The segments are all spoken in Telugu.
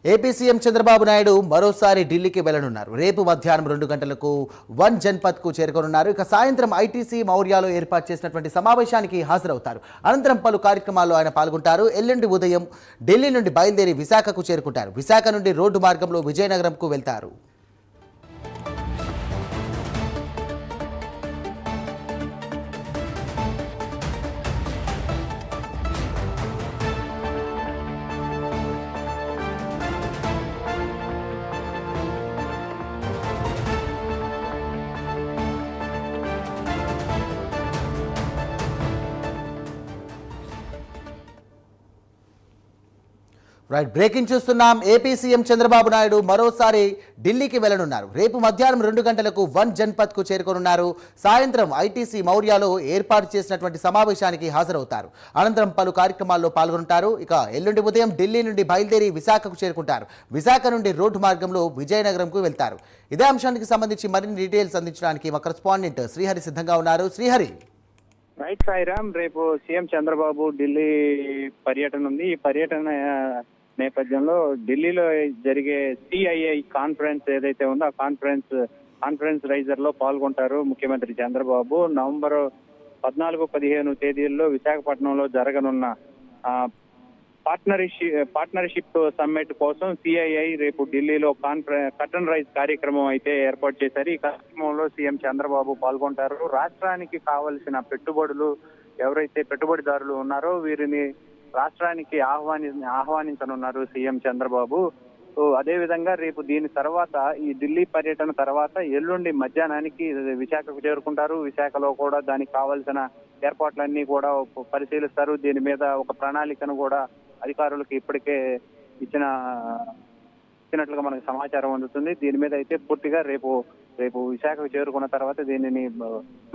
ఏపీ సీఎం చంద్రబాబు నాయుడు మరోసారి ఢిల్లీకి వెళ్లనున్నారు. రేపు మధ్యాహ్నం 2 గంటలకు వన్ జన్పథ్కు చేరుకోనున్నారు. ఇక సాయంత్రం ఐటీసీ మౌర్యాలో ఏర్పాటు చేసినటువంటి సమావేశానికి హాజరవుతారు. అనంతరం పలు కార్యక్రమాల్లో ఆయన పాల్గొంటారు. ఎల్లుండి ఉదయం ఢిల్లీ నుండి బయలుదేరి విశాఖకు చేరుకుంటారు. విశాఖ నుండి రోడ్డు మార్గంలో విజయనగరంకు వెళ్తారు. రైట్, బ్రేకింగ్ చూస్తున్నాం. ఏపీ సీఎం చంద్రబాబు నాయుడు మరోసారి ఢిల్లీకి వెళ్లనున్నారు. రేపు మధ్యాహ్నం 2 గంటలకు వన్ జన్పథ్కు చేరుకోనున్నారు. సాయంత్రం ఐటీసీ మౌర్యాలో ఏర్పాటు చేసినటువంటి సమావేశానికి హాజరవుతారు. అనంతరం పలు కార్యక్రమాల్లో పాల్గొంటారు. ఇక ఎల్లుండి ఉదయం ఢిల్లీ నుండి బయలుదేరి విశాఖకు చేరుకుంటారు. విశాఖ నుండి రోడ్డు మార్గంలో విజయనగరంకు వెళ్తారు. ఇదే అంశానికి సంబంధించి మరిన్ని డీటెయిల్స్ అందించడానికి మా కరెస్పాండెంట్ శ్రీహరి సిద్ధంగా ఉన్నారు. శ్రీహరి. రైట్ సాయిరామ్, రేపు సీఎం చంద్రబాబు ఢిల్లీ పర్యటన ఉంది. ఈ పర్యటన నేపథ్యంలో ఢిల్లీలో జరిగే సిఐఐ కాన్ఫరెన్స్ ఏదైతే ఉందో ఆ కాన్ఫరెన్స్ రైజర్ లో పాల్గొంటారు ముఖ్యమంత్రి చంద్రబాబు. నవంబర్ 14-15 తేదీల్లో విశాఖపట్నంలో జరగనున్న పార్ట్నర్షిప్ సమ్మిట్ కోసం సిఐఐ రేపు ఢిల్లీలో కర్టన్ రైజ్ కార్యక్రమం అయితే ఏర్పాటు చేశారు. ఈ కార్యక్రమంలో సీఎం చంద్రబాబు పాల్గొంటారు. రాష్ట్రానికి కావలసిన పెట్టుబడులు ఎవరైతే పెట్టుబడిదారులు ఉన్నారో వీరిని రాష్ట్రానికి ఆహ్వానించనున్నారు సీఎం చంద్రబాబు. అదే విధంగా రేపు దీని తర్వాత ఈ ఢిల్లీ పర్యటన తర్వాత ఎల్లుండి మధ్యాహ్నానికి విశాఖకు చేరుకుంటారు. విశాఖలో కూడా దానికి కావాల్సిన ఏర్పాట్లన్నీ కూడా పరిశీలిస్తారు. దీని మీద ఒక ప్రణాళికను కూడా అధికారులకు ఇప్పటికే ఇచ్చినట్లుగా మనకు సమాచారం అందుతుంది. దీని మీద అయితే పూర్తిగా రేపు విశాఖకు చేరుకున్న తర్వాత దీనిని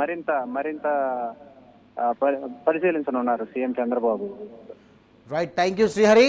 మరింత పరిశీలించనున్నారు CM Chandrababu. Right, thank you Srihari.